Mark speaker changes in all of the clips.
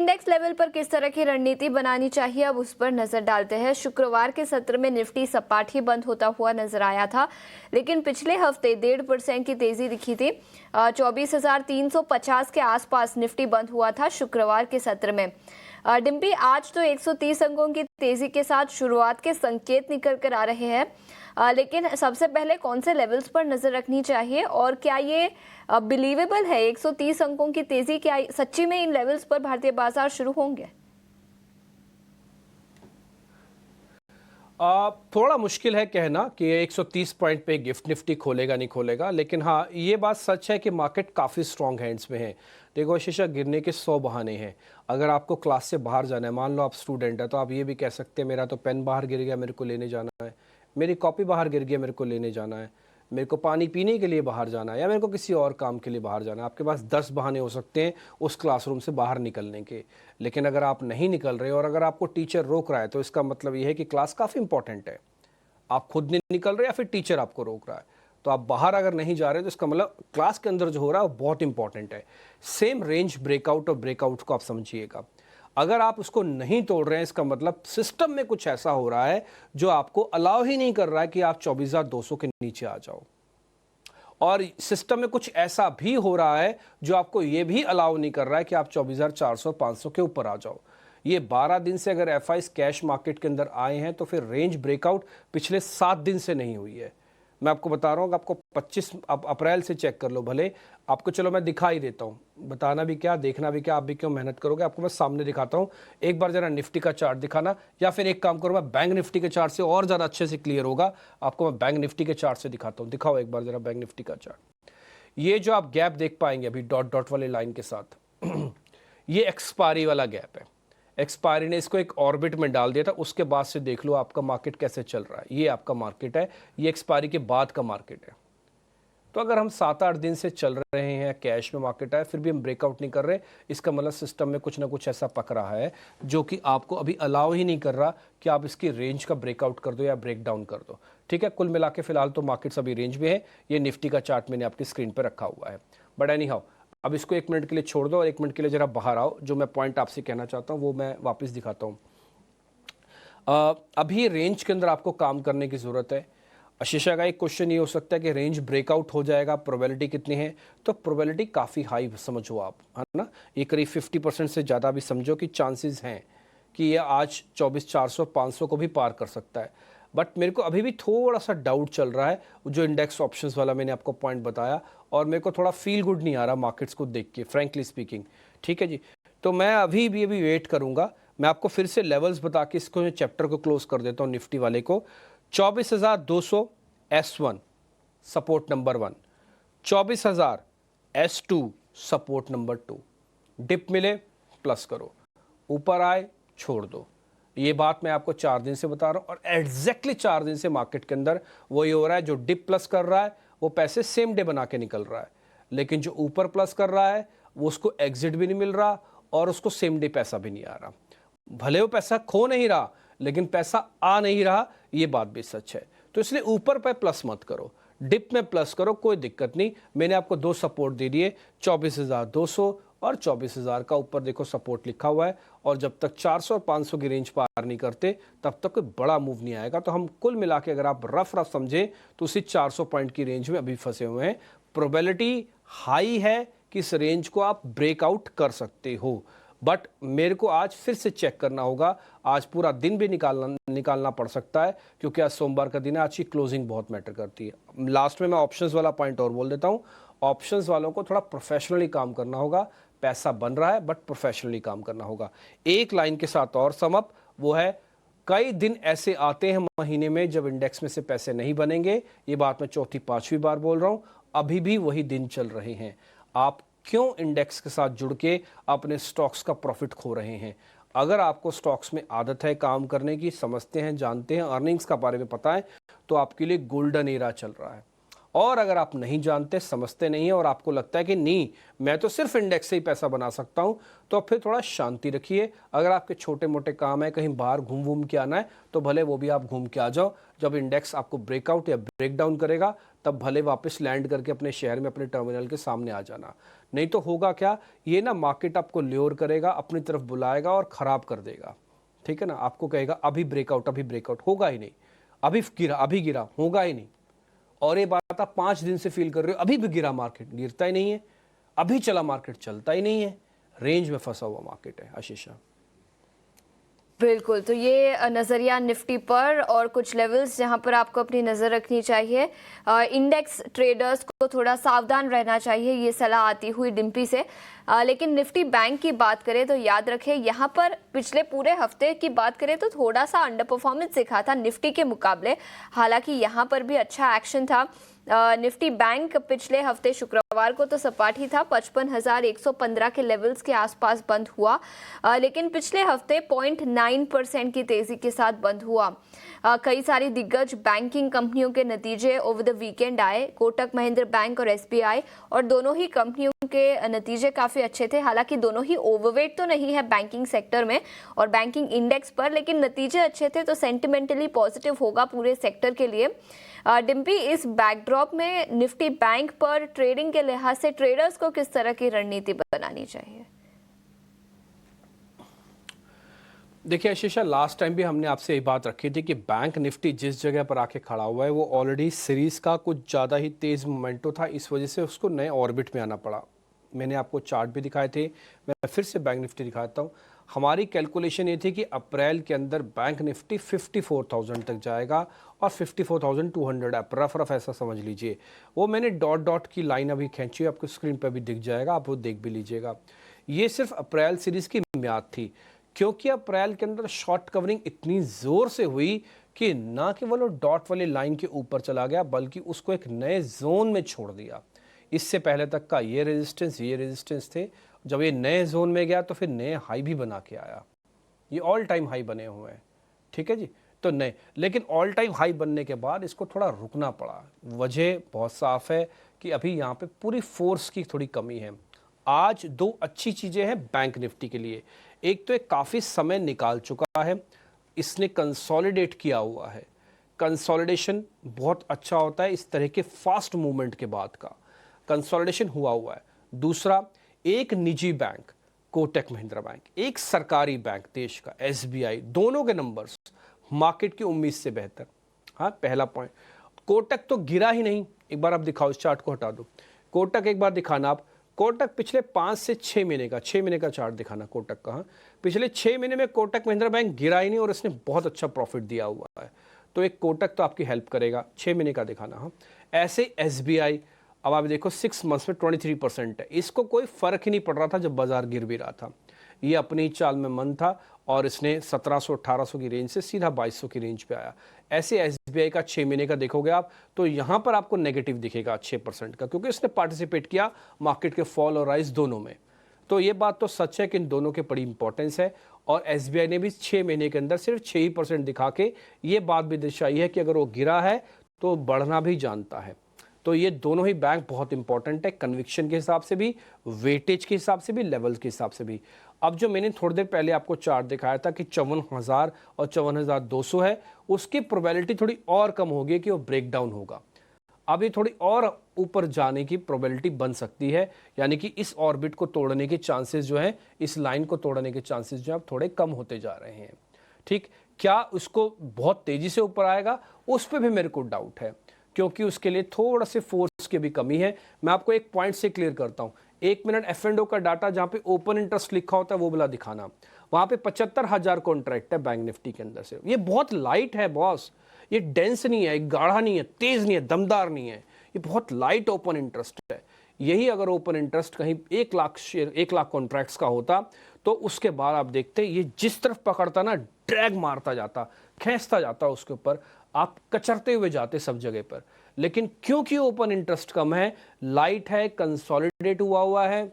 Speaker 1: Index level पर किस तरह की रणनीति बनानी चाहिए, अब उस पर नजर डालते हैं। शुक्रवार के सत्र में निफ्टी सपाट ही बंद होता हुआ नजर आया था, लेकिन पिछले हफ्ते 1.5% की तेजी दिखी थी। 24,350 के आसपास निफ्टी बंद हुआ था शुक्रवार के सत्र में। डिम्पी, आज तो 130 अंकों की तेजी के साथ शुरुआत के संकेत निकल कर आ रहे हैं, लेकिन सबसे पहले कौन से लेवल्स पर नजर रखनी चाहिए और क्या ये बिलीवेबल है? 130 अंकों की तेजी, क्या सच्ची में इन लेवल्स पर भारतीय बाजार शुरू होंगे?
Speaker 2: थोड़ा मुश्किल है कहना कि 130 पॉइंट पे गिफ्ट निफ्टी खोलेगा नहीं खोलेगा, लेकिन हाँ ये बात सच है कि मार्केट काफ़ी स्ट्रॉन्ग हैंड्स में है। देखो, शीशा गिरने के 100 बहाने हैं। अगर आपको क्लास से बाहर जाना है, मान लो आप स्टूडेंट है, तो आप ये भी कह सकते हैं मेरा तो पेन बाहर गिर गया, मेरे को लेने जाना है, मेरी कॉपी बाहर गिर गया, मेरे को लेने जाना है, मेरे को पानी पीने के लिए बाहर जाना है, या मेरे को किसी और काम के लिए बाहर जाना है। आपके पास 10 बहाने हो सकते हैं उस क्लासरूम से बाहर निकलने के। लेकिन अगर आप नहीं निकल रहे और अगर आपको टीचर रोक रहा है, तो इसका मतलब ये है कि क्लास काफ़ी इंपॉर्टेंट है। आप खुद नहीं निकल रहे या फिर टीचर आपको रोक रहा है, तो आप बाहर अगर नहीं जा रहे तो इसका मतलब क्लास के अंदर जो हो रहा है वो बहुत इंपॉर्टेंट है। सेम रेंज ब्रेकआउट और ब्रेकआउट को आप समझिएगा। अगर आप उसको नहीं तोड़ रहे हैं, इसका मतलब सिस्टम में कुछ ऐसा हो रहा है जो आपको अलाउ ही नहीं कर रहा है कि आप 24,200 के नीचे आ जाओ। और सिस्टम में कुछ ऐसा भी हो रहा है जो आपको ये भी अलाउ नहीं कर रहा है कि आप 24,400 500 के ऊपर आ जाओ। ये 12 दिन से अगर एफआईज कैश मार्केट के अंदर आए हैं तो फिर रेंज ब्रेकआउट पिछले 7 दिन से नहीं हुई है। मैं आपको बता रहा हूँ कि आपको 25 अप्रैल से चेक कर लो, भले आपको, चलो मैं दिखा ही देता हूँ, बताना भी क्या देखना भी क्या, आप भी क्यों मेहनत करोगे, आपको मैं सामने दिखाता हूँ। एक बार जरा निफ्टी का चार्ट दिखाना, या फिर एक काम करो, मैं बैंक निफ्टी के चार्ट से और ज़्यादा अच्छे से क्लियर होगा। आपको मैं बैंक निफ्टी के चार्ट से दिखाता हूँ, दिखाओ एक बार जरा बैंक निफ्टी का चार्ट। ये जो आप गैप देख पाएंगे अभी डॉट डॉट वाले लाइन के साथ ये एक्सपायरी वाला गैप है। एक्सपायरी ने इसको एक ऑर्बिट में डाल दिया था, उसके बाद से देख लो आपका मार्केट कैसे चल रहा है। ये आपका मार्केट है, ये एक्सपायरी के बाद का मार्केट है। तो अगर हम 7-8 दिन से चल रहे हैं, कैश में मार्केट है, फिर भी हम ब्रेकआउट नहीं कर रहे, इसका मतलब सिस्टम में कुछ ना कुछ ऐसा पक रहा है जो कि आपको अभी अलाउ ही नहीं कर रहा कि आप इसकी रेंज का ब्रेकआउट कर दो या ब्रेक डाउन कर दो। ठीक है, कुल मिला के फिलहाल तो मार्केट्स अभी रेंज में है। ये निफ्टी का चार्ट मैंने आपकी स्क्रीन पर रखा हुआ है। बट एनी हाउ, अब इसको 1 मिनट के लिए छोड़ दो और 1 मिनट के लिए जरा बाहर आओ। जो मैं पॉइंट आपसे कहना चाहता हूँ वो मैं वापस दिखाता हूँ। अभी रेंज के अंदर आपको काम करने की ज़रूरत है। शीशा का एक क्वेश्चन ये हो सकता है कि रेंज ब्रेकआउट हो जाएगा, प्रोबेबिलिटी कितनी है? तो प्रोबेबिलिटी काफ़ी हाई समझो आप, है ना। ये करीब 50% से ज़्यादा भी समझो कि चांसेस हैं कि ये आज 24,400 500 को भी पार कर सकता है। बट मेरे को अभी भी थोड़ा सा डाउट चल रहा है, जो इंडेक्स ऑप्शंस वाला मैंने आपको पॉइंट बताया, और मेरे को थोड़ा फील गुड नहीं आ रहा मार्केट्स को देख के, फ्रैंकली स्पीकिंग। ठीक है जी, तो मैं अभी भी वेट करूँगा। मैं आपको फिर से लेवल्स बता के इसको चैप्टर को क्लोज कर देता हूँ। निफ्टी वाले को 24,200 S1 support number 1, 24,000 S2 support number 2। Dip मिले प्लस करो, ऊपर आए छोड़ दो। ये बात मैं आपको 4 दिन से बता रहा हूँ, और एग्जैक्टली 4 दिन से मार्केट के अंदर वही हो रहा है। जो डिप प्लस कर रहा है वो पैसे सेम डे बना के निकल रहा है, लेकिन जो ऊपर प्लस कर रहा है वो उसको एग्जिट भी नहीं मिल रहा और उसको सेम डे पैसा भी नहीं आ रहा। भले वो पैसा खो नहीं रहा, लेकिन पैसा आ नहीं रहा, ये बात भी सच है। तो इसलिए ऊपर पे प्लस मत करो, डिप में प्लस करो, कोई दिक्कत नहीं। मैंने आपको 2 सपोर्ट दे दिए, 24,200 और 24,000 का ऊपर देखो सपोर्ट लिखा हुआ है। और जब तक 400 और 500 की रेंज पार नहीं करते तब तक कोई बड़ा मूव नहीं आएगा। तो हम कुल मिला के अगर आप रफ समझें तो उसी 400 पॉइंट की रेंज में अभी फंसे हुए हैं। प्रोबेबिलिटी हाई है कि इस रेंज को आप ब्रेकआउट कर सकते हो, बट मेरे को आज फिर से चेक करना होगा। आज पूरा दिन भी निकालना पड़ सकता है, क्योंकि आज सोमवार का दिन है, आज की क्लोजिंग बहुत मैटर करती है। लास्ट में मैं ऑप्शंस वाला पॉइंट और बोल देता हूँ। ऑप्शंस वालों को थोड़ा प्रोफेशनली काम करना होगा। पैसा बन रहा है बट प्रोफेशनली काम करना होगा। एक लाइन के साथ और समअप, वो है कई दिन ऐसे आते हैं महीने में जब इंडेक्स में से पैसे नहीं बनेंगे। ये बात मैं 4-5वीं बार बोल रहा हूँ, अभी भी वही दिन चल रहे हैं। आप क्यों इंडेक्स के साथ जुड़ के अपने स्टॉक्स का प्रॉफिट खो रहे हैं? अगर आपको स्टॉक्स में आदत है काम करने की, समझते हैं, जानते हैं, अर्निंग्स का बारे में पता है, तो आपके लिए गोल्डन एरा चल रहा है। और अगर आप नहीं जानते, समझते नहीं है, और आपको लगता है कि नहीं मैं तो सिर्फ इंडेक्स से ही पैसा बना सकता हूं, तो फिर थोड़ा शांति रखिए। अगर आपके छोटे मोटे काम है, कहीं बाहर घूम के आना है, तो भले वो भी आप घूम के आ जाओ। जब इंडेक्स आपको ब्रेकआउट या ब्रेक डाउन करेगा तब भले वापस लैंड करके अपने शहर में, अपने टर्मिनल के सामने आ जाना। नहीं तो होगा क्या, ये ना मार्केट आपको ल्योर करेगा, अपनी तरफ बुलाएगा और ख़राब कर देगा। ठीक है ना, आपको कहेगा अभी ब्रेकआउट, अभी ब्रेकआउट, होगा ही नहीं। अभी गिरा, होगा ही नहीं। और ये बात आप 5 दिन से फील कर रहे हो, अभी भी गिरा मार्केट, गिरता ही नहीं है। अभी चला मार्केट, चलता ही नहीं है। रेंज में फंसा हुआ मार्केट है आशीषा।
Speaker 1: बिल्कुल, तो ये नज़रिया निफ्टी पर और कुछ लेवल्स जहां पर आपको अपनी नज़र रखनी चाहिए। इंडेक्स ट्रेडर्स को थोड़ा सावधान रहना चाहिए, ये सलाह आती हुई डिम्पी से। लेकिन निफ्टी बैंक की बात करें तो याद रखें, यहाँ पर पिछले पूरे हफ्ते की बात करें तो थोड़ा सा अंडर परफॉर्मेंस दिखा था निफ्टी के मुकाबले। हालांकि यहाँ पर भी अच्छा एक्शन था। निफ्टी बैंक पिछले हफ्ते शुक्रवार को तो सपाट ही था, 55,115 के लेवल्स के आसपास बंद हुआ, लेकिन पिछले हफ्ते 0.9% की तेजी के साथ बंद हुआ। कई सारी दिग्गज बैंकिंग कंपनियों के नतीजे ओवर द वीकेंड आए। कोटक महिंद्रा बैंक और एसबीआई, और दोनों ही कंपनियों के नतीजे काफी अच्छे थे। हालांकि दोनों ही ओवरवेट तो नहीं है बैंकिंग सेक्टर में और बैंकिंग इंडेक्स पर, लेकिन नतीजे अच्छे थे तो सेंटिमेंटली पॉजिटिव होगा पूरे सेक्टर के लिए। डिम्पी, इस बैकड्रॉप में निफ्टी बैंक पर ट्रेडिंग के लिहाज से ट्रेडर्स को किस तरह की रणनीति बनानी चाहिए?
Speaker 2: देखिए आशीषा, लास्ट टाइम भी हमने आपसे ये बात रखी थी कि बैंक निफ्टी जिस जगह पर आके खड़ा हुआ है वो ऑलरेडी सीरीज का कुछ ज़्यादा ही तेज़ मोमेंटो था, इस वजह से उसको नए ऑर्बिट में आना पड़ा। मैंने आपको चार्ट भी दिखाए थे, मैं फिर से बैंक निफ्टी दिखाता हूँ। हमारी कैलकुलेशन ये थी कि अप्रैल के अंदर बैंक निफ्टी 54,000 तक जाएगा और 54,200 आप रफ ऐसा समझ लीजिए। वो मैंने डॉट डॉट की लाइन अभी खींची, आपको स्क्रीन पर भी दिख जाएगा, आप वो देख भी लीजिएगा। ये सिर्फ अप्रैल सीरीज की म्याद थी, क्योंकि अप्रैल के अंदर शॉर्ट कवरिंग इतनी ज़ोर से हुई कि ना केवल वो डॉट वाली लाइन के ऊपर चला गया बल्कि उसको एक नए जोन में छोड़ दिया। इससे पहले तक का ये रेजिस्टेंस थे, जब ये नए जोन में गया तो फिर नए हाई भी बना के आया। ये ऑल टाइम हाई बने हुए हैं, ठीक है जी। तो नए, लेकिन ऑल टाइम हाई बनने के बाद इसको थोड़ा रुकना पड़ा। वजह बहुत साफ है कि अभी यहाँ पे पूरी फोर्स की थोड़ी कमी है। आज दो अच्छी चीज़ें हैं बैंक निफ्टी के लिए। एक तो एक काफ़ी समय निकाल चुका है, इसने कंसोलिडेट किया हुआ है। कंसोलिडेशन बहुत अच्छा होता है इस तरह के फास्ट मूवमेंट के बाद का, कंसोलिडेशन हुआ है। दूसरा, एक निजी बैंक कोटक महिंद्रा बैंक, एक सरकारी बैंक देश का एसबीआई, दोनों के नंबर्स मार्केट की उम्मीद से बेहतर। हाँ, पहला पॉइंट। कोटक तो गिरा ही नहीं। एक बार आप दिखाओ, इस चार्ट को हटा दो, कोटक एक बार दिखाना आप। कोटक पिछले 5 से 6 महीने का 6 महीने का चार्ट दिखाना कोटक का। हाँ, पिछले 6 महीने में कोटक महिंद्रा बैंक गिरा ही नहीं और इसने बहुत अच्छा प्रॉफिट दिया हुआ है। तो एक कोटक तो आपकी हेल्प करेगा, 6 महीने का दिखाना। हाँ, ऐसे एसबीआई, अब आप देखो 6 मंथ्स में 23% है। इसको कोई फर्क ही नहीं पड़ रहा था जब बाजार गिर भी रहा था, ये अपनी चाल में मन था और इसने 1700-1800 की रेंज से सीधा 2200 की रेंज पे आया। ऐसे एसबीआई का 6 महीने का देखोगे आप तो यहाँ पर आपको नेगेटिव दिखेगा 6% का, क्योंकि इसने पार्टिसिपेट किया मार्केट के फॉल और राइज दोनों में। तो ये बात तो सच है कि इन दोनों के बड़ी इंपॉर्टेंस है। और एसबीआई ने भी 6 महीने के अंदर सिर्फ 6% दिखा के ये बात भी दर्शाई है कि अगर वो गिरा है तो बढ़ना भी जानता है। तो ये दोनों ही बैंक बहुत इंपॉर्टेंट है, कन्विक्शन के हिसाब से भी, वेटेज के हिसाब से भी, लेवल के हिसाब से भी। अब जो मैंने थोड़ी देर पहले आपको चार्ट दिखाया था कि 54,000 और 54,200 है, उसकी प्रोबेबिलिटी थोड़ी और कम होगी कि वो ब्रेक डाउन होगा। अब ये थोड़ी और ऊपर जाने की प्रोबेबिलिटी बन सकती है, यानी कि इस ऑर्बिट को तोड़ने के चांसेस जो है, इस लाइन को तोड़ने के चांसेस जो है थोड़े कम होते जा रहे हैं। ठीक, क्या उसको बहुत तेजी से ऊपर आएगा, उस पर भी मेरे को डाउट है, क्योंकि उसके लिए थोड़ा से फोर्स की भी कमी है। मैं आपको एक पॉइंट से क्लियर करता हूं, 1 मिनट F&O का डाटा जहां पे ओपन इंटरेस्ट लिखा होता है वो वाला दिखाना। वहां पे 75,000 कॉन्ट्रैक्ट है बैंक निफ्टी के अंदर से। ये बहुत लाइट है बॉस, ये डेंस नहीं है, गाढ़ा नहीं है, तेज नहीं है, दमदार नहीं है, ये बहुत लाइट ओपन इंटरेस्ट है। यही अगर ओपन इंटरेस्ट कहीं 1 लाख शेयर, 1 लाख कॉन्ट्रैक्ट्स का होता तो उसके बाद आप देखते ये जिस तरफ पकड़ता ना, ड्रैग मारता जाता, खींचता जाता उसके ऊपर, आप कचरते हुए जाते सब जगह पर। लेकिन क्योंकि ओपन इंटरेस्ट कम है, लाइट है, कंसोलिडेट हुआ है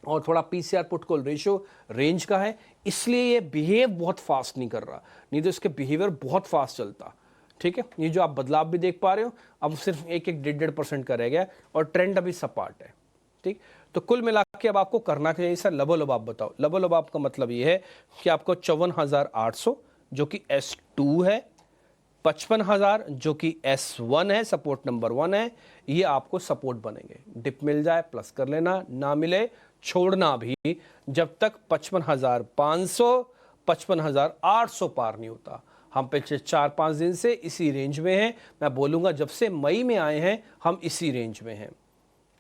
Speaker 2: और थोड़ा PCR put call ratio range का है, इसलिए ये बिहेव बहुत फास्ट नहीं कर रहा, नहीं तो इसके बिहेवियर बहुत फास्ट चलता। ठीक है, ये जो आप बदलाव भी देख पा रहे हो, अब सिर्फ 1-1.5% का रह गया और ट्रेंड अभी सपाट है। ठीक, तो कुल मिला के अब आपको करना चाहिए सर, लबो आप बताओ। लबो आप का मतलब ये है कि आपको 54,800 जो कि S2 है, 55,000 जो कि S1 है, सपोर्ट नंबर 1 है, ये आपको सपोर्ट बनेंगे। डिप मिल जाए प्लस कर लेना, ना मिले छोड़ना भी, जब तक 55,500 55,800 पार नहीं होता। हम पिछले 4-5 दिन से इसी रेंज में हैं। मैं बोलूँगा जब से मई में आए हैं हम इसी रेंज में हैं।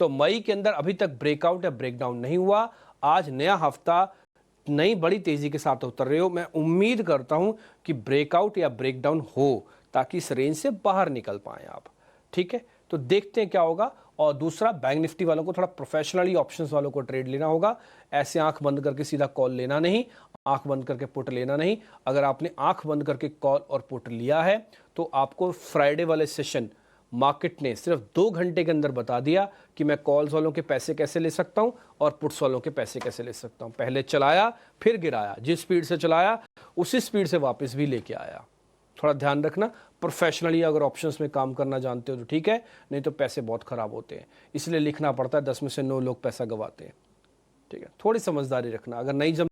Speaker 2: तो मई के अंदर अभी तक ब्रेकआउट या ब्रेकडाउन नहीं हुआ। आज नया हफ्ता नई बड़ी तेजी के साथ उतर रहे हो। मैं उम्मीद करता हूं कि ब्रेकआउट या ब्रेकडाउन हो ताकि इस रेंज से बाहर निकल पाएं आप। ठीक है, तो देखते हैं क्या होगा। और दूसरा, बैंक निफ्टी वालों को थोड़ा प्रोफेशनली ऑप्शंस वालों को ट्रेड लेना होगा। ऐसे आंख बंद करके सीधा कॉल लेना नहीं, आंख बंद करके पुट लेना नहीं। अगर आपने आंख बंद करके कॉल और पुट लिया है तो आपको फ्राइडे वाले सेशन मार्केट ने सिर्फ 2 घंटे के अंदर बता दिया कि मैं कॉल्स वालों के पैसे कैसे ले सकता हूं और पुट्स वालों के पैसे कैसे ले सकता हूं। पहले चलाया फिर गिराया, जिस स्पीड से चलाया उसी स्पीड से वापस भी लेके आया। थोड़ा ध्यान रखना, प्रोफेशनली अगर ऑप्शंस में काम करना जानते हो तो ठीक है, नहीं तो पैसे बहुत खराब होते हैं। इसलिए लिखना पड़ता है, 10 में से 9 लोग पैसा गवाते हैं। ठीक है, थोड़ी समझदारी रखना। अगर नहीं जम